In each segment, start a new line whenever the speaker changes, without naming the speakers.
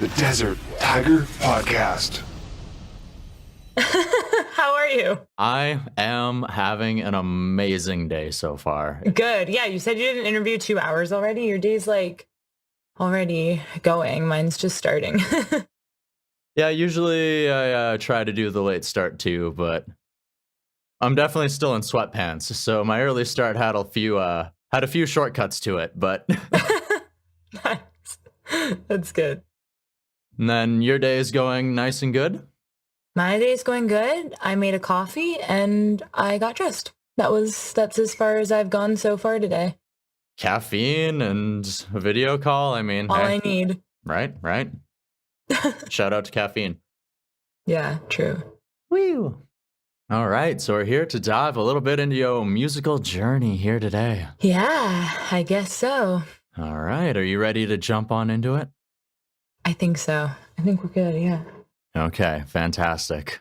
the Desert Tiger Podcast.
How are you?
I am having an amazing day so far.
Good. Yeah, you said you did an interview 2 hours already. Your day's like already going. Mine's just starting.
Yeah, usually I try to do the late start too, but I'm definitely still in sweatpants. So my early start had a few shortcuts to it, but
Nice. That's good.
and then your day is going nice and good.
My day's going good. I made a coffee and I got dressed. That's as far as I've gone so far today.
Caffeine and a video call. I mean,
All
hey,
I need.
right. Shout out to caffeine.
Yeah, true.
Woo. All right, so we're here to dive a little bit into your musical journey here today.
Yeah, I guess so.
All right, are you ready to jump on into it?
I think so. I think we're good. Yeah.
Okay, fantastic.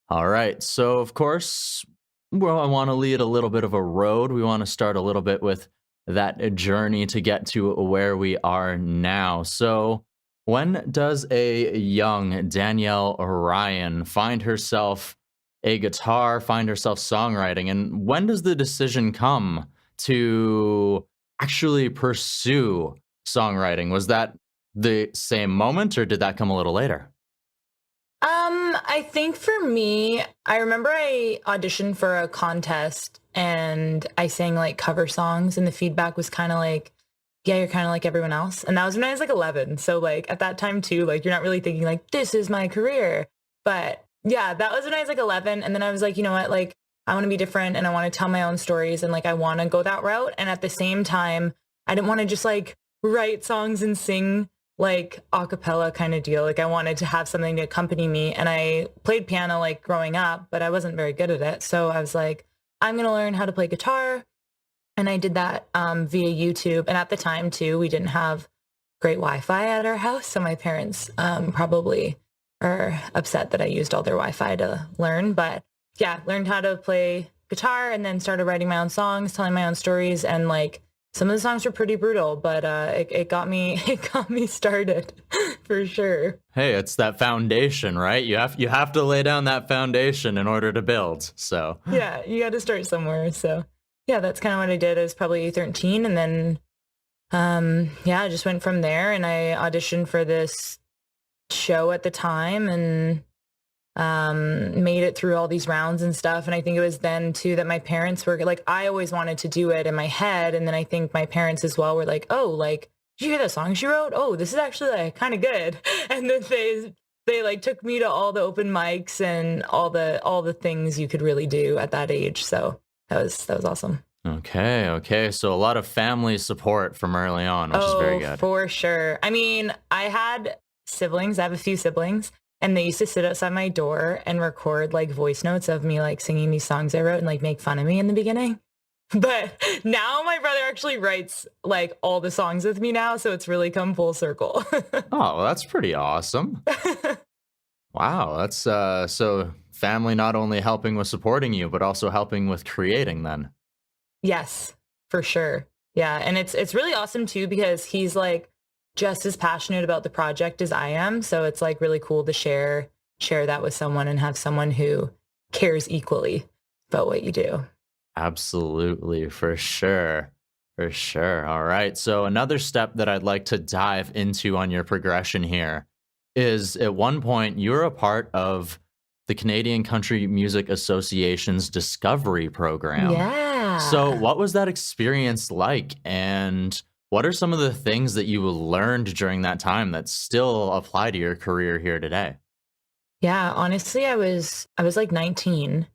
All right, so of course, well, I want to lead a little bit of a road. We want to start a little bit with that journey to get to where we are now. So, when does a young Danielle Ryan find herself a guitar, find herself songwriting, and when does the decision come to actually pursue songwriting? Was that the same moment, or did that come a little later?
I think for me, I remember I auditioned for a contest and I sang like cover songs and the feedback was kind of like, yeah, you're kind of like everyone else. And that was when I was like 11. So like at that time too, like you're not really thinking like, this is my career. But yeah, that was when I was like 11. And then I was like, you know what, like I want to be different and I want to tell my own stories and like I want to go that route. And at the same time, I didn't want to just like write songs and sing like a cappella kind of deal. Like I wanted to have something to accompany me. And I played piano like growing up, but I wasn't very good at it. So I was like, I'm going to learn how to play guitar. And I did that via YouTube. And at the time too, we didn't have great Wi-Fi at our house. So my parents probably are upset that I used all their Wi-Fi to learn. But yeah, learned how to play guitar and then started writing my own songs, telling my own stories. And like some of the songs were pretty brutal, but it got me started for sure.
Hey, it's that foundation, right? You have to lay down that foundation in order to build. So
Yeah, you got to start somewhere. So yeah, that's kind of what I did. I was probably 13, and then I just went from there. And I auditioned for this show at the time, and made it through all these rounds and stuff. And I think it was then too that my parents were like, I always wanted to do it in my head. And then I think my parents as well were like, oh, like, did you hear that song she wrote? Oh, this is actually like kind of good. And then they like took me to all the open mics and all the things you could really do at that age. So that was awesome.
Okay. So a lot of family support from early on, which is very good.
For sure. I mean, I had siblings. I have a few siblings. And they used to sit outside my door and record like voice notes of me like singing these songs I wrote and like make fun of me in the beginning. But now my brother actually writes like all the songs with me now. So it's really come full circle.
Oh, well, that's pretty awesome. Wow. That's so family not only helping with supporting you, but also helping with creating then.
Yes, for sure. Yeah. And it's really awesome too, because he's like just as passionate about the project as I am. So it's like really cool to share that with someone and have someone who cares equally about what you do.
Absolutely, for sure. All right. So another step that I'd like to dive into on your progression here is at one point you were a part of the Canadian Country Music Association's Discovery program.
Yeah.
So what was that experience like? And what are some of the things that you learned during that time that still apply to your career here today?
Yeah, honestly, I was like 19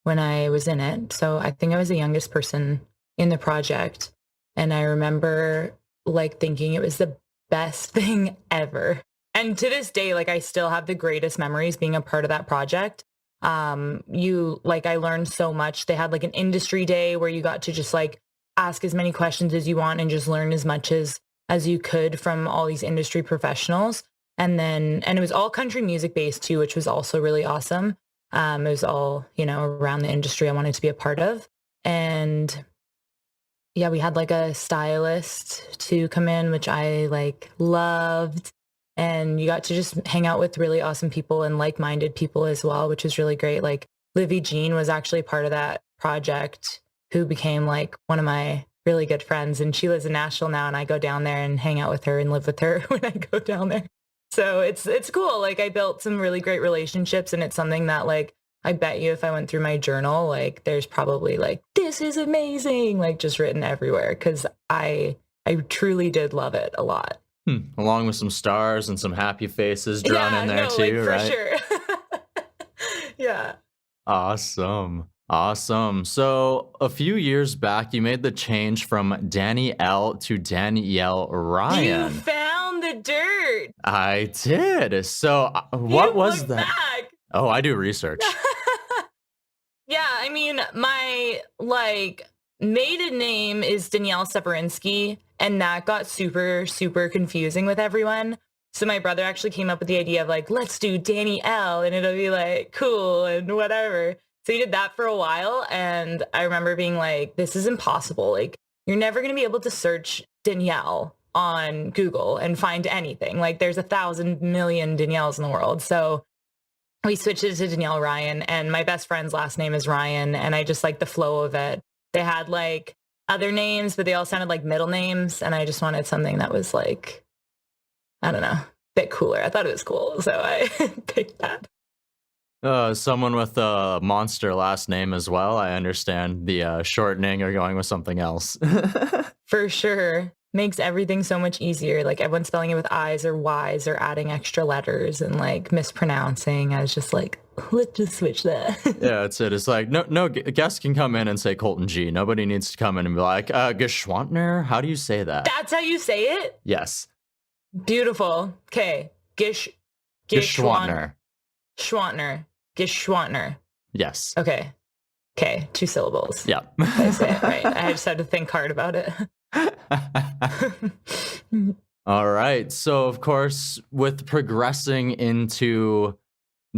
when I was in it. So I think I was the youngest person in the project. And I remember like thinking it was the best thing ever. And to this day, like I still have the greatest memories being a part of that project. I learned so much. They had like an industry day where you got to just like ask as many questions as you want and just learn as much as you could from all these industry professionals. And it was all country music based too, which was also really awesome. It was all, around the industry I wanted to be a part of. And yeah, we had like a stylist to come in, which I like loved. and you got to just hang out with really awesome people and like-minded people as well, which was really great. Like Livy Jean was actually part of that project, who became like one of my really good friends, and she lives in Nashville now, and I go down there and hang out with her and live with her when I go down there. So it's cool. Like I built some really great relationships, and it's something that like I bet you if I went through my journal, like there's probably like, this is amazing, like just written everywhere, because I truly did love it a lot.
Along with some stars and some happy faces drawn in there too,
like,
right?
For sure. Yeah.
Awesome. Awesome. So a few years back, you made the change from Danielle to Danielle Ryan.
You found the dirt.
I did. So what was that?
Back.
Oh, I do research.
Yeah, I mean, my like maiden name is Danielle Seperinsky, and that got super, super confusing with everyone. So my brother actually came up with the idea of like, let's do Danny L, and it'll be like cool and whatever. So he did that for a while, and I remember being like, this is impossible. Like, you're never going to be able to search Danielle on Google and find anything. Like, there's 1,000 million Danielles in the world. So we switched it to Danielle Ryan, and my best friend's last name is Ryan, and I just like the flow of it. They had like other names, but they all sounded like middle names, and I just wanted something that was like, I don't know, a bit cooler. I thought it was cool, so I picked that.
Someone with a monster last name as well. I understand the shortening or going with something else.
For sure. Makes everything so much easier. Like everyone's spelling it with I's or Y's or adding extra letters and like mispronouncing. I was just like, let's just switch that.
Yeah, that's it. It's like, no guest can come in and say Colton G. Nobody needs to come in and be like, Geschwantner? How do you say that?
That's how you say it?
Yes.
Beautiful. Okay.
Geschwantner.
Schwantner. Geschwantner.
Yes.
Okay. 2 syllables.
Yeah.
I say it right. I just had to think hard about it.
All right. So, of course, with progressing into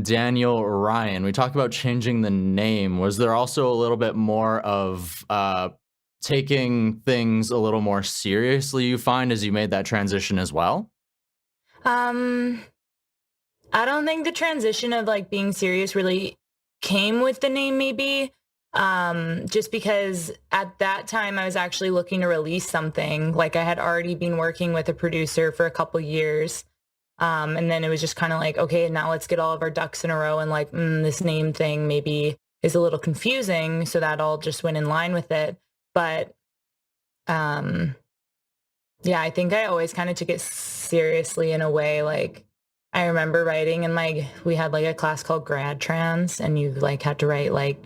Danielle Ryan, we talked about changing the name. Was there also a little bit more of taking things a little more seriously, you find, as you made that transition as well?
I don't think the transition of like being serious really came with the name, maybe. Just because at that time I was actually looking to release something. Like I had already been working with a producer for a couple years. And then it was just kind of like, okay, now let's get all of our ducks in a row, and like, this name thing maybe is a little confusing. So that all just went in line with it. But, yeah, I think I always kind of took it seriously in a way. Like I remember writing, and we had like a class called grad trans, and you like had to write like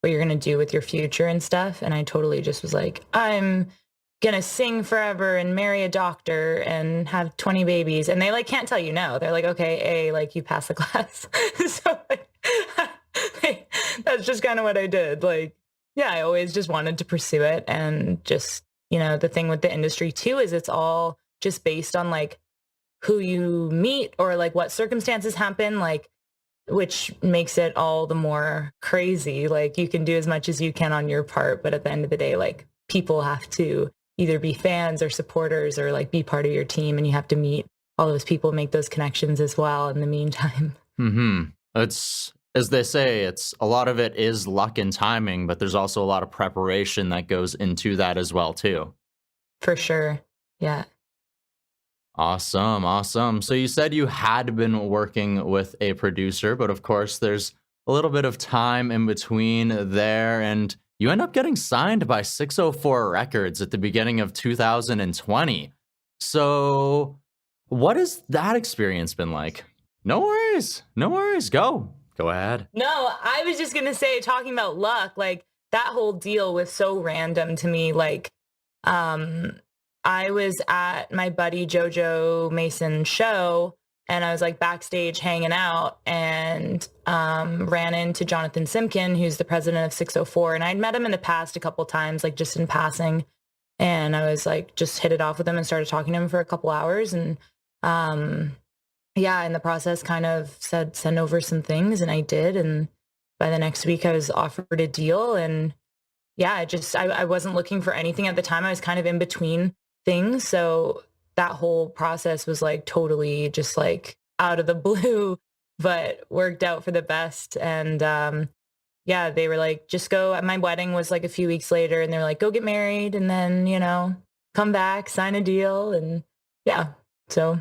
what you're going to do with your future and stuff. And I totally just was like, I'm going to sing forever and marry a doctor and have 20 babies. And they like can't tell you no. They're like, okay, like you passed the class. So like, that's just kind of what I did. Like, yeah, I always just wanted to pursue it. And just, the thing with the industry too is it's all just based on like who you meet or like what circumstances happen, like, which makes it all the more crazy. Like you can do as much as you can on your part, but at the end of the day, like people have to either be fans or supporters or like be part of your team, and you have to meet all those people, make those connections as well in the meantime.
It's, as they say, it's a lot of it is luck and timing, but there's also a lot of preparation that goes into that as well too.
For sure. Yeah.
Awesome. So you said you had been working with a producer, but of course there's a little bit of time in between there, and you end up getting signed by 604 Records at the beginning of 2020. So what has that experience been like? No worries. Go ahead.
No, I was just going to say, talking about luck, like that whole deal was so random to me. Like, I was at my buddy Jojo Mason's show, and I was like backstage hanging out, and ran into Jonathan Simkin, who's the president of 604. And I'd met him in the past a couple times, like just in passing. And I was like, just hit it off with him and started talking to him for a couple hours. And yeah, in the process kind of said, send over some things. And I did. And by the next week I was offered a deal. And yeah, I wasn't looking for anything at the time. I was kind of in between things. So that whole process was like totally just like out of the blue, but worked out for the best. And yeah, they were like, just go. My wedding was like a few weeks later, and they're like, go get married, and then, come back, sign a deal. And yeah, so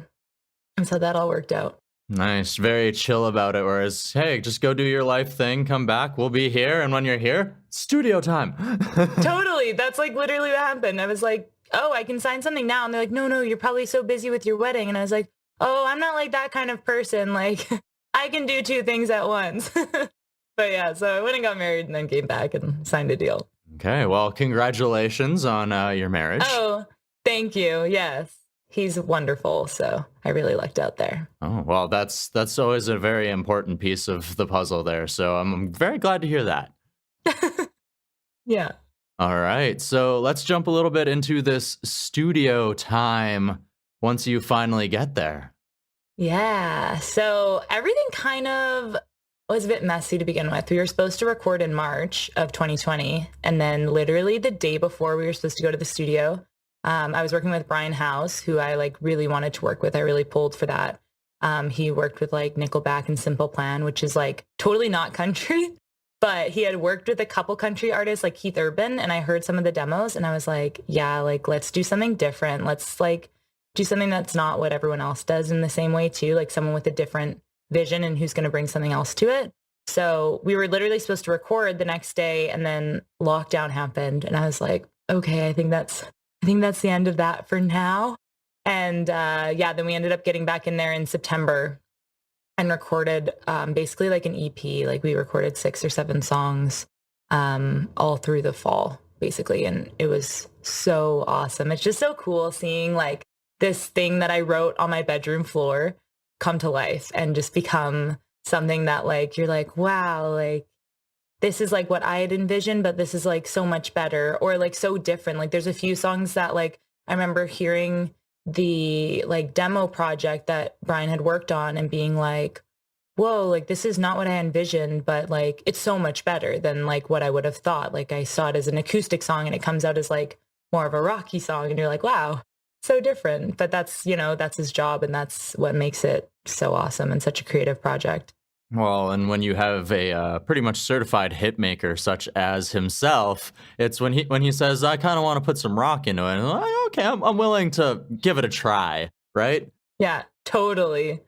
that's how that all worked out.
Nice. Very chill about it. Whereas, hey, just go do your life thing, come back, we'll be here. And when you're here, studio time.
Totally. That's like literally what happened. I was like, oh, I can sign something now. And they're like, no, you're probably so busy with your wedding. And I was like, oh, I'm not like that kind of person. Like, I can do two things at once. But yeah, so I went and got married and then came back and signed a deal.
Okay. Well, congratulations on your marriage.
Oh, thank you. Yes. He's wonderful. So I really lucked out there.
Oh, well, that's always a very important piece of the puzzle there. So I'm very glad to hear that.
Yeah.
All right. So let's jump a little bit into this studio time once you finally get there.
Yeah. So everything kind of was a bit messy to begin with. We were supposed to record in March of 2020. And then literally the day before we were supposed to go to the studio, I was working with Brian House, who I like really wanted to work with. I really pulled for that. He worked with like Nickelback and Simple Plan, which is like totally not country, but he had worked with a couple country artists like Keith Urban. And I heard some of the demos and I was like, yeah, like let's do something different. Let's like do something that's not what everyone else does in the same way too, like someone with a different vision and who's going to bring something else to it. So we were literally supposed to record the next day and then lockdown happened. And I was like, okay, I think that's the end of that for now. And yeah, then we ended up getting back in there in September and recorded basically like an EP. Like we recorded 6 or 7 songs all through the fall, basically. And it was so awesome. It's just so cool seeing like this thing that I wrote on my bedroom floor come to life and just become something that like, you're like, wow, like this is like what I had envisioned, but this is like so much better or like so different. Like there's a few songs that like I remember hearing the like demo project that Brian had worked on and being like, whoa, like this is not what I envisioned, but like it's so much better than like what I would have thought. Like I saw it as an acoustic song and it comes out as like more of a rocky song and you're like, wow, so different. But that's, that's his job and that's what makes it so awesome and such a creative project.
Well, and when you have a pretty much certified hit maker such as himself, it's when he says, I kind of want to put some rock into it. And I'm like, okay, I'm willing to give it a try, right?
Yeah, totally.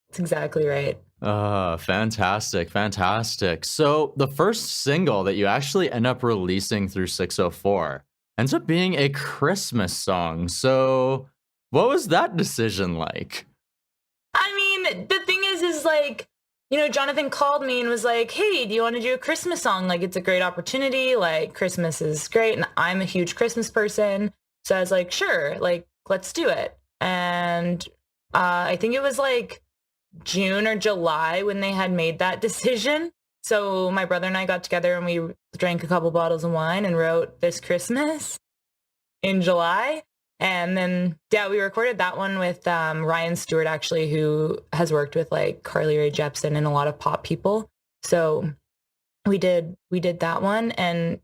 That's exactly right.
Fantastic, fantastic. So the first single that you actually end up releasing through 604 ends up being a Christmas song. So what was that decision like?
I mean, the thing is like, Jonathan called me and was like, hey, do you want to do a Christmas song? Like, it's a great opportunity. Like, Christmas is great. And I'm a huge Christmas person. So I was like, sure, like, let's do it. And I think it was like June or July when they had made that decision. So my brother and I got together and we drank a couple bottles of wine and wrote This Christmas in July. And then, yeah, we recorded that one with Ryan Stewart, actually, who has worked with like Carly Rae Jepsen and a lot of pop people. So we did that one. And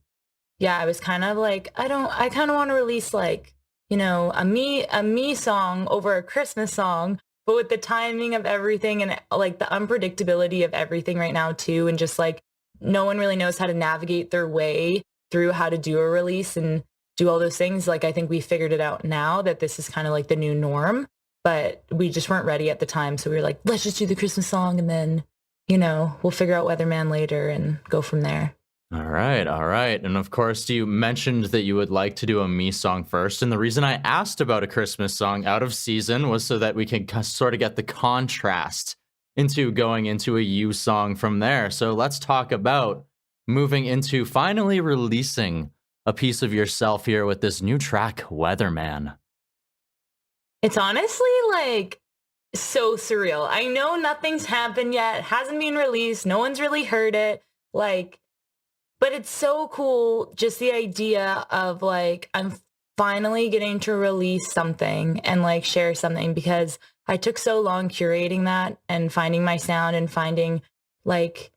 yeah, I was kind of like, I kind of want to release like, a me song over a Christmas song, but with the timing of everything and like the unpredictability of everything right now too. And just like, no one really knows how to navigate their way through how to do a release and do all those things. Like, I think we figured it out now that this is kind of like the new norm, but we just weren't ready at the time. So we were like, let's just do the Christmas song and then, we'll figure out Weatherman later and go from there.
All right. And of course, you mentioned that you would like to do a me song first. And the reason I asked about a Christmas song out of season was so that we can sort of get the contrast into going into a you song from there. So let's talk about moving into finally releasing a piece of yourself here with this new track, Weatherman.
It's honestly like so surreal. I know nothing's happened yet, hasn't been released, no one's really heard it, like, but it's so cool, just the idea of like, I'm finally getting to release something and like share something, because I took so long curating that and finding my sound and finding like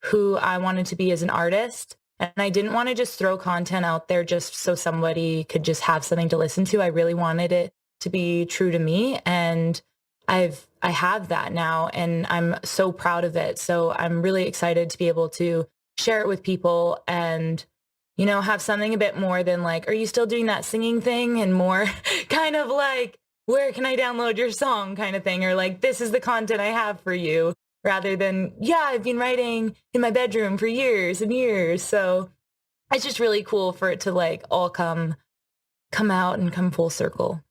who I wanted to be as an artist. And I didn't want to just throw content out there just so somebody could just have something to listen to. I really wanted it to be true to me. And I have that now, and I'm so proud of it. So I'm really excited to be able to share it with people and, you know, have something a bit more than like, are you still doing that singing thing? And more kind of like, where can I download your song kind of thing? Or like, this is the content I have for you, rather than, yeah, I've been writing in my bedroom for years and years. So it's just really cool for it to like all come out and come full circle.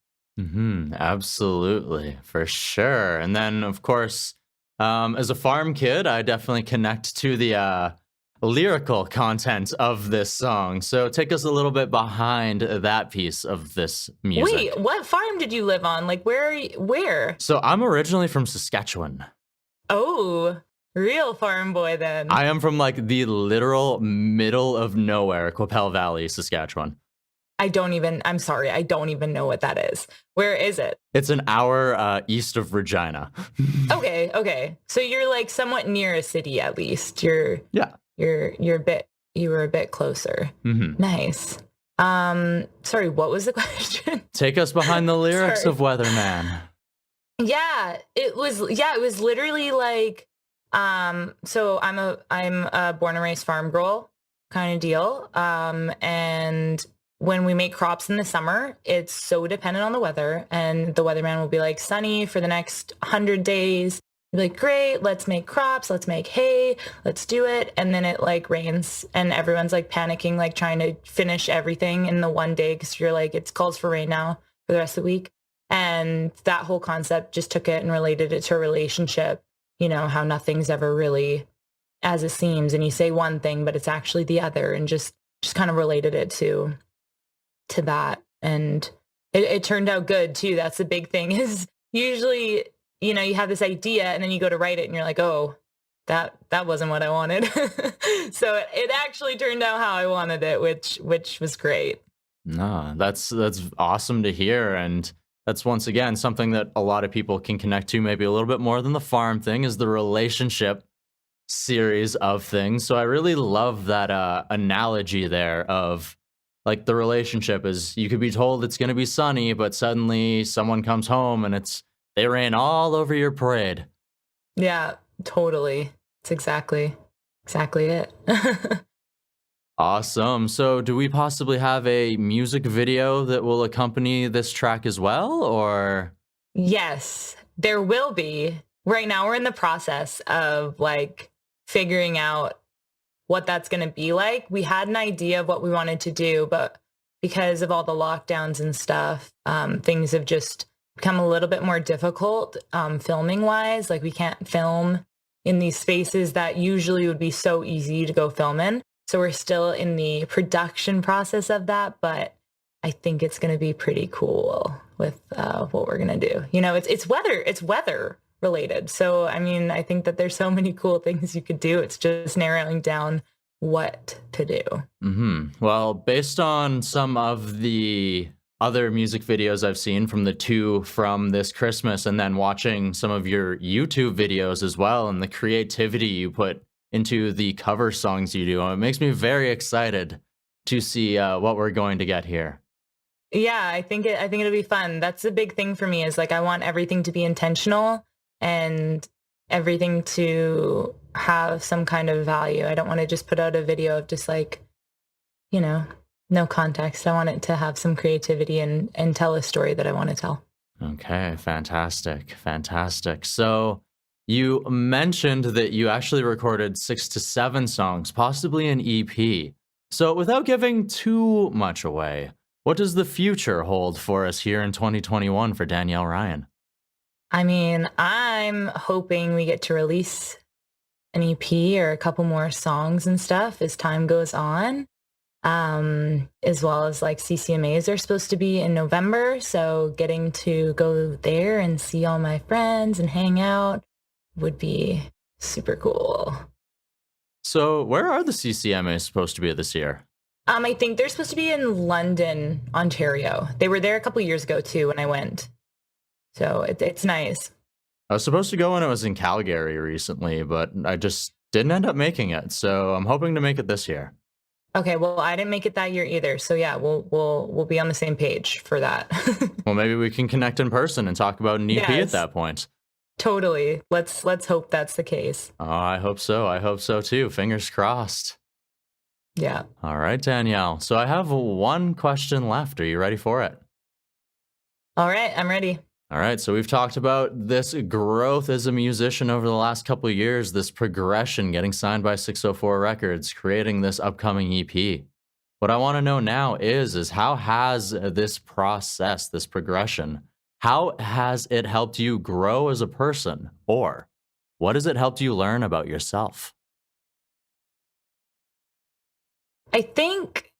Absolutely, for sure. And then, of course, as a farm kid, I definitely connect to the lyrical content of this song. So take us a little bit behind that piece of this music.
Wait, what farm did you live on? Like, where?
So I'm originally from Saskatchewan.
Oh, real farm boy then.
I am from like the literal middle of nowhere, Qu'Appelle Valley, Saskatchewan.
I'm sorry, I don't even know what that is. Where is it?
It's an hour east of Regina.
Okay. So you're like somewhat near a city at least. You were a bit closer. Nice. Sorry, what was the question?
Take us behind the lyrics of Weatherman.
Yeah, it was literally like, so I'm a born and raised farm girl kind of deal. And when we make crops in the summer, it's so dependent on the weather, and the weatherman will be like, sunny for the next 100 days. You'll be like, great, let's make crops, let's make hay, let's do it. And then it like rains, and everyone's like panicking, like trying to finish everything in the one day, because you're like, it's calls for rain now for the rest of the week. And that whole concept just took it and related it to a relationship, you know, how nothing's ever really as it seems, and you say one thing, but it's actually the other, and just kind of related it to that. And it turned out good too. That's the big thing, is usually, you know, you have this idea and then you go to write it and you're like, oh, that wasn't what I wanted. So it actually turned out how I wanted it, which was great.
No, that's awesome to hear. And that's once again something that a lot of people can connect to, maybe a little bit more than the farm thing, is the relationship series of things. So I really love that analogy there of like the relationship is, you could be told it's going to be sunny, but suddenly someone comes home and they rain all over your parade.
Yeah, totally. It's exactly it.
Awesome. So do we possibly have a music video that will accompany this track as well, or?
Yes, there will be. Right now we're in the process of like figuring out what that's going to be like. We had an idea of what we wanted to do, but because of all the lockdowns and stuff, things have just become a little bit more difficult filming wise. Like we can't film in these spaces that usually would be so easy to go film in. So we're still in the production process of that, but I think it's going to be pretty cool with what we're going to do. You know, it's weather related. So, I mean, I think that there's so many cool things you could do. It's just narrowing down what to do.
Well, based on some of the other music videos I've seen from the two from this Christmas, and then watching some of your YouTube videos as well, and the creativity you put into the cover songs you do, it makes me very excited to see what we're going to get here.
Yeah, I think it'll be fun. That's the big thing for me, is like I want everything to be intentional and everything to have some kind of value. I don't want to just put out a video of just like, you know, no context. I want it to have some creativity and tell a story that I want to tell.
Okay, fantastic. So you mentioned that you actually recorded 6 to 7 songs, possibly an EP. So without giving too much away, what does the future hold for us here in 2021 for Danielle Ryan?
I mean, I'm hoping we get to release an EP or a couple more songs and stuff as time goes on, as well as like CCMAs are supposed to be in November. So getting to go there and see all my friends and hang out would be super cool.
So where are the CCMAs supposed to be this year?
I think they're supposed to be in London, Ontario. They were there a couple years ago too when I went. So it's nice.
I was supposed to go when it was in Calgary recently, but I just didn't end up making it. So I'm hoping to make it this year.
Okay, well, I didn't make it that year either. So yeah, we'll be on the same page for that.
Well, maybe we can connect in person and talk about an EP at that point.
Totally. Let's hope that's the case.
Oh, I hope so. I hope so too. Fingers crossed.
Yeah.
All right, Danielle. So I have one question left. Are you ready for it?
All right, I'm ready.
All right, so we've talked about this growth as a musician over the last couple of years, this progression, getting signed by 604 Records, creating this upcoming EP. What I want to know now is how has this process, this progression, how has it helped you grow as a person? Or what has it helped you learn about yourself?
I think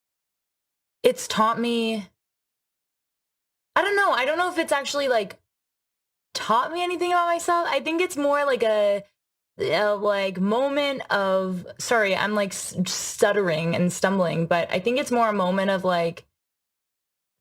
it's taught me, I don't know. I don't know if it's actually like taught me anything about myself. I think it's more like a like moment of, sorry, I'm like stuttering and stumbling, but I think it's more a moment of like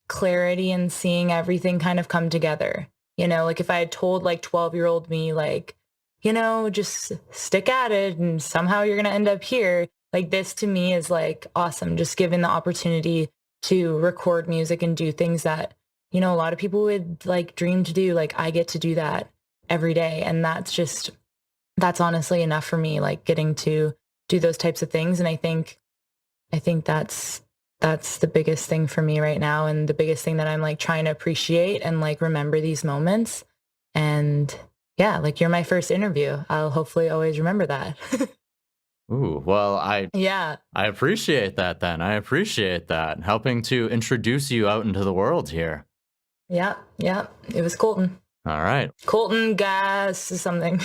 clarity and seeing everything kind of come together. You know, like if I had told like 12-year-old me, like, you know, just stick at it and somehow you're going to end up here. Like this to me is like awesome. Just given the opportunity to record music and do things that, you know, a lot of people would like dream to do. Like I get to do that every day. And that's honestly enough for me, like getting to do those types of things. And I think that's the biggest thing for me right now. And the biggest thing that I'm like trying to appreciate and like remember these moments. And yeah, like you're my first interview. I'll hopefully always remember that.
Ooh, well, I appreciate that then. I appreciate that. Helping to introduce you out into the world here.
Yeah. It was Colton.
All right.
Colton Gas something.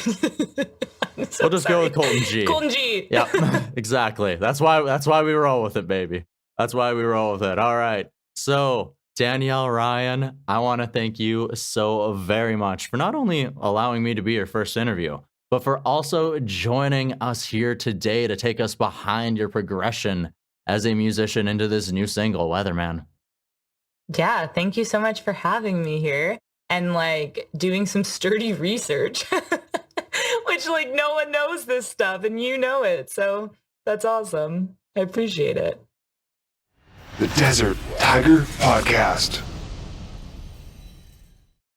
We'll just go with Colton G.
Colton G.
Yeah, exactly. That's why we roll with it, baby. That's why we roll with it. All right. So, Danielle Ryan, I want to thank you so very much for not only allowing me to be your first interview, but for also joining us here today to take us behind your progression as a musician into this new single, Weatherman.
Yeah, thank you so much for having me here and like doing some sturdy research, which like no one knows this stuff and you know it. So that's awesome. I appreciate it.
The Desert Tiger Podcast.